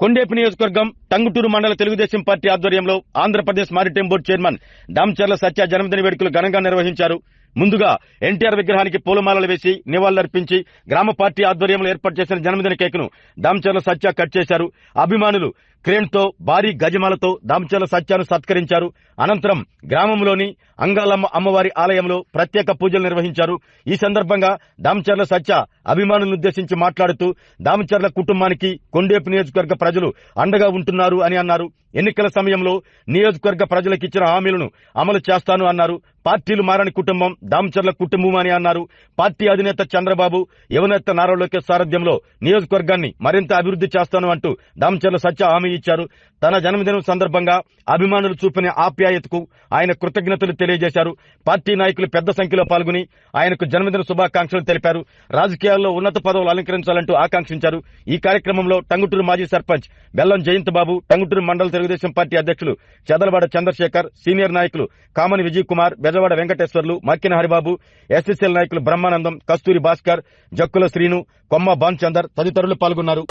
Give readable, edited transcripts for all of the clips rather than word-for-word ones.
కొండేపు నియోజకవర్గం టంగుటూరు మండల తెలుగుదేశం పార్టీ ఆధ్వర్యంలో Andhra Pradesh maritime board chairman Damacharla Satya జన్మదిన వేడుకలు ఘనంగా నిర్వహించారు. ముందుగా ఎన్టీఆర్ విగ్రహానికి పూలమాలలు వేసి నివాళులర్పించి గ్రామ పార్టీ ఆధ్వర్యంలో ఏర్పాటు చేసిన జన్మదిన కేకును దామచర్ల సత్య కట్ చేశారు. అభిమానులు క్రేన్ తో భారీ గజమాలతో దామచర్ల సత్యను సత్కరించారు. అనంతరం గ్రామంలోని అంగాలమ్మ అమ్మవారి ఆలయంలో ప్రత్యేక పూజలు నిర్వహించారు. ఈ సందర్భంగా దామచర్ల సత్య అభిమానులను ఉద్దేశించి మాట్లాడుతూ దామచర్ల కుటుంబానికి కొండేపు నియోజకవర్గ ప్రజలు అండగా ఉంటున్నారు అని అన్నారు. ఎన్నికల సమయంలో నియోజకవర్గ ప్రజలకు ఇచ్చిన హామీలను అమలు చేస్తాను అన్నారు. పార్టీలు మారని కుటుంబం దామచర్ల కుటుంబం అని అన్నారు. పార్టీ అధినేత చంద్రబాబు, యువనేత నారా లోకేష్ సారథ్యంలో నియోజకవర్గాన్ని మరింత అభివృద్ధి చేస్తాను అంటూ దామచర్ల సత్య హామీ ఇచ్చారు. తన జన్మదినం సందర్భంగా అభిమానులు చూపిన ఆప్యాయతకు ఆయన కృతజ్ఞతలు తెలియజేశారు. పార్టీ నాయకులు పెద్ద సంఖ్యలో పాల్గొని ఆయనకు జన్మదిన శుభాకాంక్షలు తెలిపారు. రాజకీయాల్లో ఉన్నత పదవులు అలంకరించాలంటూ ఆకాంక్షించారు. ఈ కార్యక్రమంలో టంగుటూరు మాజీ సర్పంచ్ బెల్లం జయంత్ బాబు, టంగుటూరు మండల తెలుగుదేశం పార్టీ అధ్యక్షులు చెదలవాడ చంద్రశేఖర్, సీనియర్ నాయకులు కామని విజయ్ కుమార్, బెజవాడ వెంకటేశ్వర్లు, మక్కిన హరిబాబు, ఎస్ఎస్ఎల్ నాయకులు బ్రహ్మానందం, కస్తూరి భాస్కర్, జక్కుల శ్రీను, కొమ్మ భాన్చందర్ తదితరులు పాల్గొన్నారు.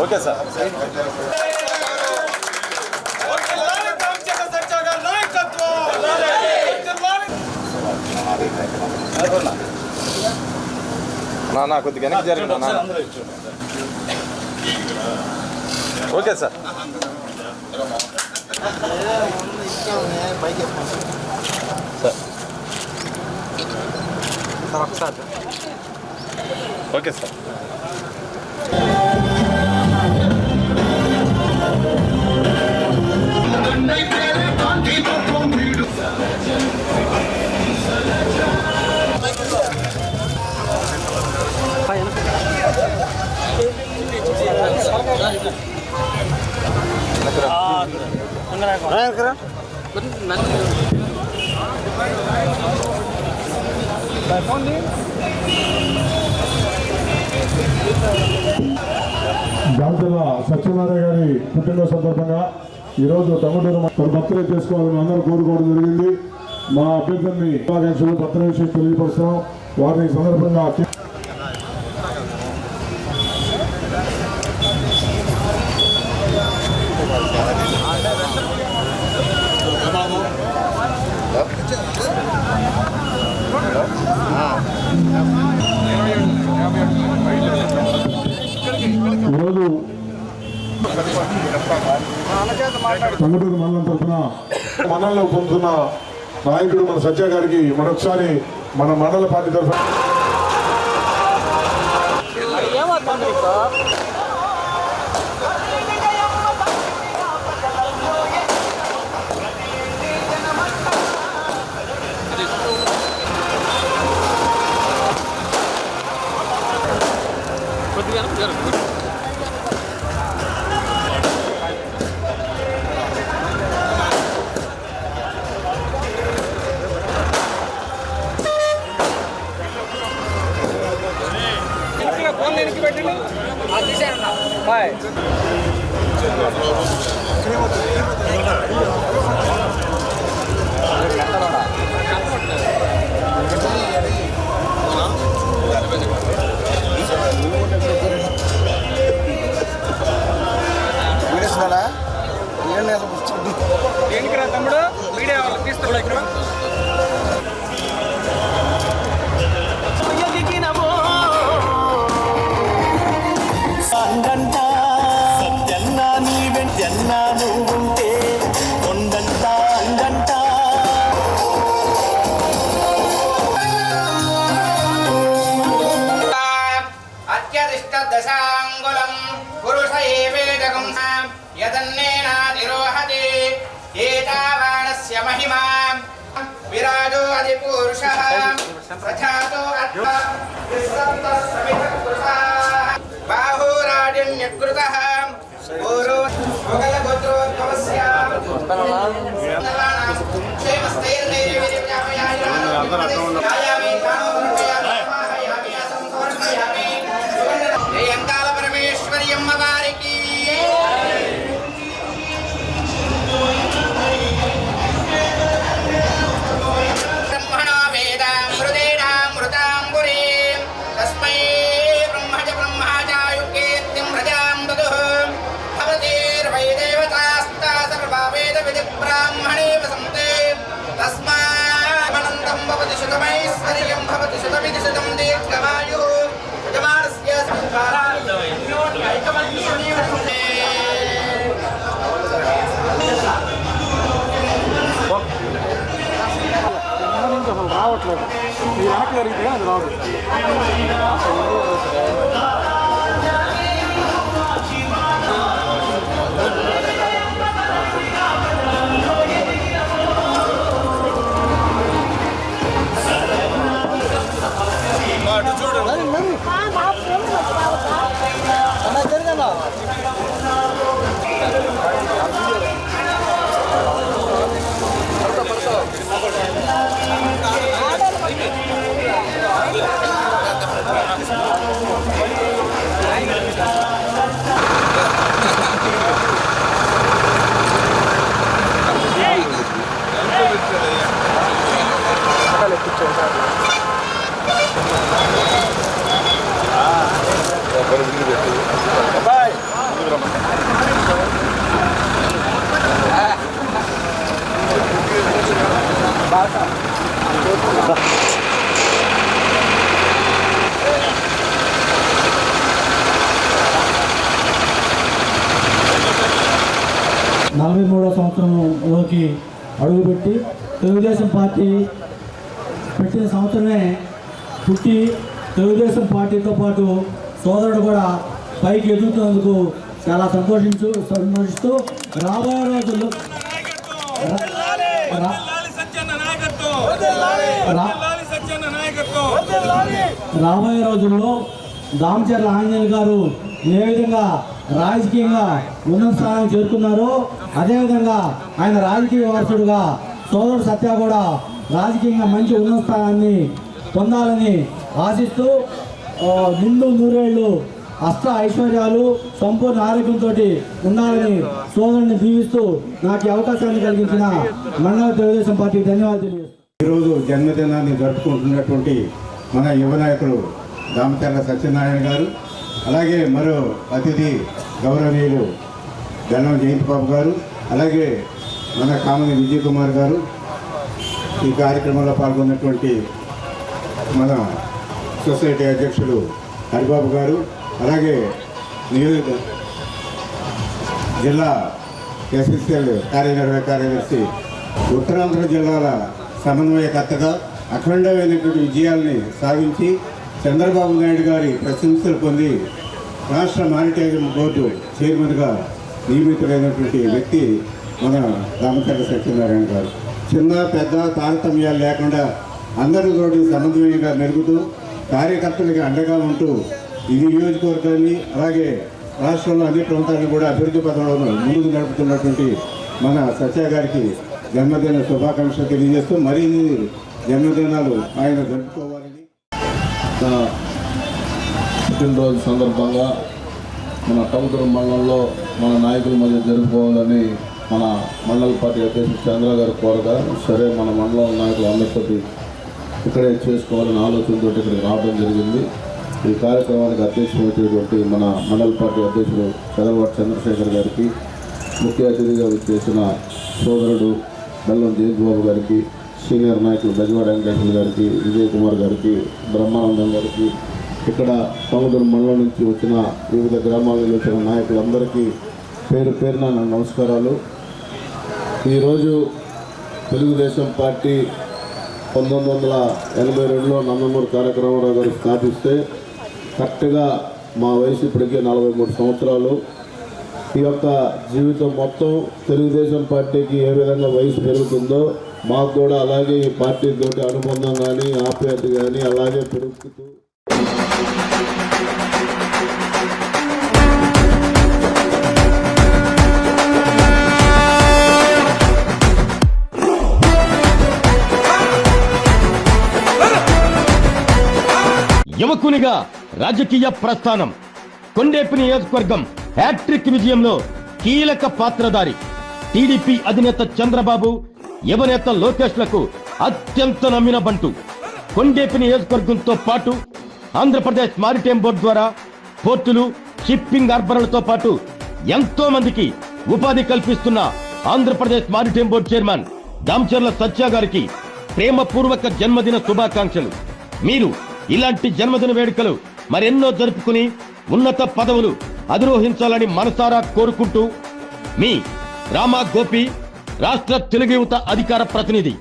Okay sir. నా కొద్దిగా వెనక్కి జరిగింది. Okay sir. Okay sir. Damacharla Satyanarayana గారి పుట్టినరోజు సందర్భంగా ఈరోజు టంగుటూరు తన బర్త్డే చేసుకోవాలని అందరూ కోరుకోవడం జరిగింది. మా అభ్యర్థుల్ని శుభాకాంక్షలు బర్త్డే విషయం తెలియపరుస్తాం. వారిని సందర్భంగా ఈరోజు టంగుటూరు మండలం తరఫున మండలంలో పొందుతున్న నాయకుడు మన సత్య గారికి మరొకసారి మన మండల పార్టీ తరఫున తమ్ముడు మీడియా తీస్తాడు ఇక్కడ. అత్యధిష్ట దశాంగులం పురుష ఏవేదకం యదన్నేనాతిరోహతి ఏతావానస్య మహిమా విరాజో అధిపురుషః ప్రజాతో అత్వ విశ్రంతః సమితః బాహురాజన్యకృతః పూర్వ మొగలగోత్రోద్భవస్య క్షేమస్థైర్నైర్విర్యామయామి సంవత్సరంలోకి అడుగుపెట్టి తెలుగుదేశం పార్టీ పెట్టిన సంవత్సరమే పుట్టి తెలుగుదేశం పార్టీతో పాటు సోదరుడు కూడా పైకి ఎదుగుతున్నందుకు చాలా సంతోషిస్తూ రాబోయే రోజుల్లో రాబోయే రోజుల్లో దామచర్ల ఆంజనేయులు గారు ఏ విధంగా రాజకీయంగా ఉన్నత స్థానానికి చేరుకున్నారో అదేవిధంగా ఆయన రాజకీయ వారసుడుగా సోదరుడు సత్య కూడా రాజకీయంగా మంచి ఉన్నత స్థానాన్ని పొందాలని ఆశిస్తూ నిండు నూరేళ్లు అష్ట ఐశ్వర్యాలు సంపూర్ణ ఆరోగ్యంతో ఉండాలని సోదరుని దీవిస్తూ నాకు ఈ అవకాశాన్ని కలిగించిన మండల తెలుగుదేశం పార్టీకి ధన్యవాదాలు. ఈరోజు జన్మదినాన్ని జరుపుకుంటున్నటువంటి మన యువ నాయకులు దామచర్ల సత్యనారాయణ గారు, అలాగే మరో అతిథి గౌరవనీయులు గల్లం జయంతి బాబు గారు, అలాగే మన కామని విజయ్ కుమార్ గారు, ఈ కార్యక్రమంలో పాల్గొన్నటువంటి మన సొసైటీ అధ్యక్షులు హరిబాబు గారు, అలాగే జిల్లా ఎస్ఎస్ఎల్ కార్యనిర్వాహక కార్యదర్శి, ఉత్తరాంధ్ర జిల్లాల సమన్వయకర్తగా అఖండమైనటువంటి విజయాల్ని సాధించి చంద్రబాబు నాయుడు గారి ప్రశంసలు పొంది రాష్ట్ర మానిటైజం బోర్డు చైర్మన్గా నియమితులైనటువంటి వ్యక్తి మన దామచర్ల సత్యనారాయణ గారు. చిన్న పెద్ద తారతమ్యాలు లేకుండా అందరితోటి సమన్వయంగా మెరుగుతూ కార్యకర్తలకి అండగా ఉంటూ ఈ నియోజకవర్గాన్ని అలాగే రాష్ట్రంలో అన్ని ప్రాంతాలను కూడా అభివృద్ధి పథంలో ముందుకు నడుపుతున్నటువంటి మన సత్య గారికి జన్మదిన శుభాకాంక్షలు తెలియజేస్తూ మరిన్ని జన్మదినాలు ఆయన జరుపుకోవాలని. పుట్టినరోజు సందర్భంగా మన టంగుటూరు మండలంలో మన నాయకుల మధ్య జరుపుకోవాలని మన మండల పార్టీ అధ్యక్షుడు చంద్ర గారు కోరగా, సరే మన మండలం నాయకులు అందరితోటి ఇక్కడే చేసుకోవాలని ఆలోచనతో ఇక్కడికి రావడం జరిగింది. ఈ కార్యక్రమానికి అధ్యక్షుడైనటువంటి మన మండల పార్టీ అధ్యక్షుడు పెదలవాటి చంద్రశేఖర్ గారికి, ముఖ్య అతిథిగా చేసిన సోదరుడు బెల్లం జయబాబు గారికి, సీనియర్ నాయకులు బెజవాడ వెంకటేశ్వర గారికి, విజయ్ కుమార్ గారికి, బ్రహ్మానందం గారికి, ఇక్కడ టంగుటూరు మండలం నుంచి వచ్చిన వివిధ గ్రామాల నుంచి వచ్చిన నాయకులందరికీ పేరు పేరున నా నమస్కారాలు. ఈరోజు తెలుగుదేశం పార్టీ 1982లో నందమూరి తారక రామారావు గారు స్థాపిస్తే కరెక్ట్గా మా వయసు ఇప్పటికే 43 సంవత్సరాలు. ఈ యొక్క జీవితం మొత్తం తెలుగుదేశం పార్టీకి ఏ విధంగా వయసు పెరుగుతుందో మాకు కూడా అలాగే ఈ పార్టీతోటి అనుబంధం కానీ ఆప్యాయత కానీ అలాగే పెరుగుతూ యువకునిగా రాజకీయ ప్రస్థానం, కొండేపి నియోజకవర్గం హ్యాట్రిక్ విజయంలో కీలక పాత్రధారి, టీడీపీ అధినేత చంద్రబాబు, యువనేత లోకేష్లకు అత్యంత నమ్మిన బంటు. కొండేపి నియోజకవర్గంతో పాటు ఆంధ్రప్రదేశ్ మారిటైమ్ బోర్డు ద్వారా పోర్టులు, షిప్పింగ్ హార్బర్లతో పాటు ఎంతో మందికి ఉపాధి కల్పిస్తున్న Andhra Pradesh maritime board chairman Damacharla Satya గారికి ప్రేమపూర్వక జన్మదిన శుభాకాంక్షలు. మీరు ఇలాంటి జన్మదిన వేడుకలు మరెన్నో జరుపుకుని ఉన్నత పదవులు అధిరోహించాలని మనసారా కోరుకుంటూ మీ రామా గోపి, రాష్ట్ర తెలుగు యువత అధికార ప్రతినిధి.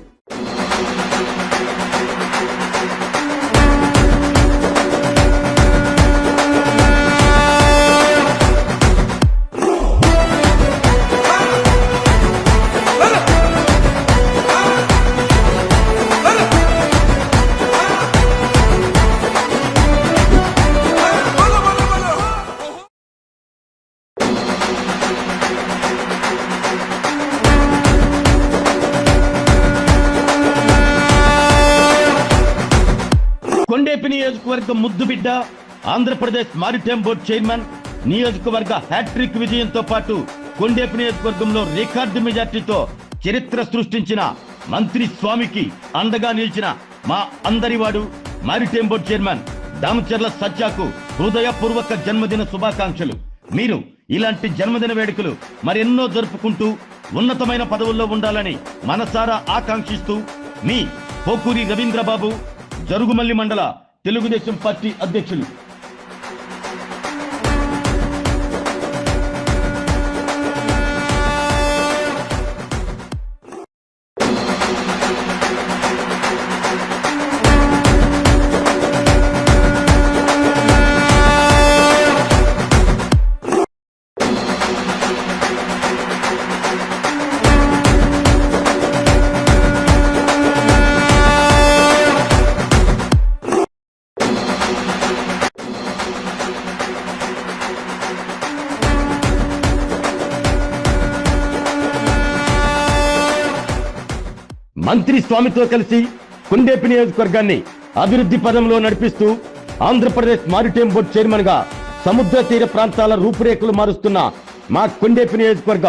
కొండేపి నియోజకవర్గం ముద్దుబిడ్డ ఆంధ్రప్రదేశ్ మారిటైమ్ బోర్డు చైర్మన్ నియోజకవర్గ హ్యాట్రిక్ విజయంతో పాటు కొండేపి నియోజకవర్గంలో రికార్డు మెజార్టీతో చరిత్ర సృష్టించిన మంత్రి స్వామికి అండగా నిలిచిన మా అందరివాడు మారిటైమ్ బోర్డు చైర్మన్ దామచర్ల సత్యాకు హృదయపూర్వక జన్మదిన శుభాకాంక్షలు. మీరు ఇలాంటి జన్మదిన వేడుకలు మరెన్నో జరుపుకుంటూ ఉన్నతమైన పదవుల్లో ఉండాలని మనసారా ఆకాంక్షిస్తూ మీ పోకూరి రవీంద్రబాబు, జరుగుమల్లి మండల తెలుగుదేశం పార్టీ అధ్యక్షులు. మంత్రి స్వామితో కలిసి కొండేపి నియోజకవర్గాన్ని అభివృద్ధి పదంలో నడిపిస్తూ ఆంధ్రప్రదేశ్ మారిటైమ్ బోర్డు చైర్మన్ గా సముద్ర తీర ప్రాంతాల రూపురేఖలు మారుస్తున్న మా కొండేపి నియోజకవర్గ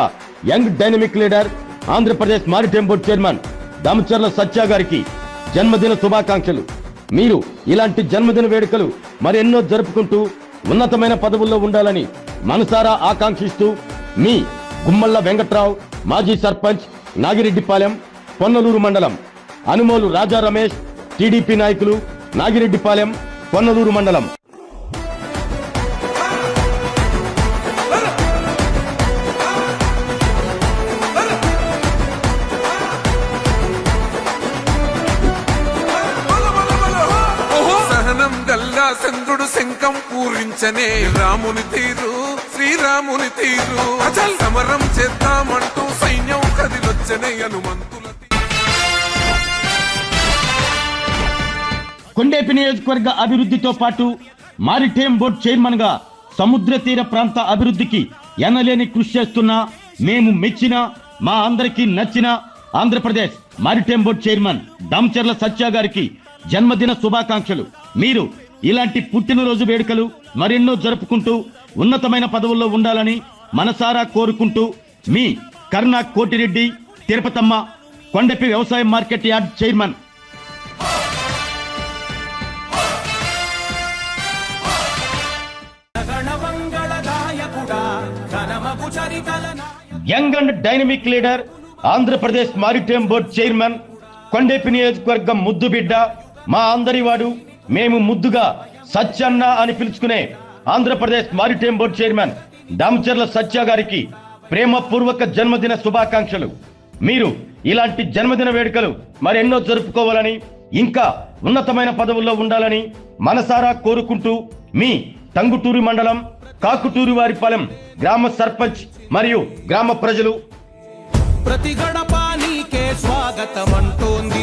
young dynamic leader Andhra Pradesh maritime board chairman Damacharla Satya గారికి జన్మదిన శుభాకాంక్షలు. మీరు ఇలాంటి జన్మదిన వేడుకలు మరెన్నో జరుపుకుంటూ ఉన్నతమైన పదవుల్లో ఉండాలని మనసారా ఆకాంక్షిస్తూ మీ గుమ్మళ్ళ వెంకట్రావు, మాజీ సర్పంచ్, నాగిరెడ్డిపాలెం, పొన్నలూరు మండలం. అనుమోలు రాజా రమేష్, టీడీపీ నాయకులు, నాగిరెడ్డిపాలెం, పొన్నలూరు మండలం. సహనం గల్లా చంద్రుడు శంఖం పూరించనే రాముని తీరు, శ్రీరాముని తీరు. అచల్ సమరం చేద్దామంటూ సైన్యం కదిలొచ్చనే హనుమంతుల. కొండేపి నియోజకవర్గ అభివృద్ధితో పాటు మారిటైమ్ బోర్డు చైర్మన్ గా సముద్ర తీర ప్రాంత అభివృద్ధికి ఎనలేని కృషి చేస్తున్న మేము మెచ్చిన మా అందరికీ నచ్చిన Andhra Pradesh maritime board chairman Damacharla Satya గారికి జన్మదిన శుభాకాంక్షలు. మీరు ఇలాంటి పుట్టినరోజు వేడుకలు మరెన్నో జరుపుకుంటూ ఉన్నతమైన పదవుల్లో ఉండాలని మనసారా కోరుకుంటూ మీ కర్ణ కోటిరెడ్డి తిరుపతమ్మ, కొండపి వ్యవసాయ market yard chairman. Young and dynamic leader Andhra Pradesh maritime board chairman, Kondepi నియోజకవర్గం ముద్దుబిడ్డ, మా అందరివాడు, మేము ముద్దుగా సత్యన్న అని పిలుచుకునే Andhra Pradesh maritime board chairman Damacharla Satya గారికి ప్రేమపూర్వక జన్మదిన శుభాకాంక్షలు. మీరు ఇలాంటి జన్మదిన వేడుకలు మరెన్నో జరుపుకోవాలని ఇంకా ఉన్నతమైన పదవుల్లో ఉండాలని మనసారా కోరుకుంటూ మీ టంగుటూరు మండలం కాకుటూరు వారిపాలెం గ్రామ సర్పంచ్ మరియు గ్రామ ప్రజలు. ప్రతి గడప నీకే స్వాగతం అంటోంది.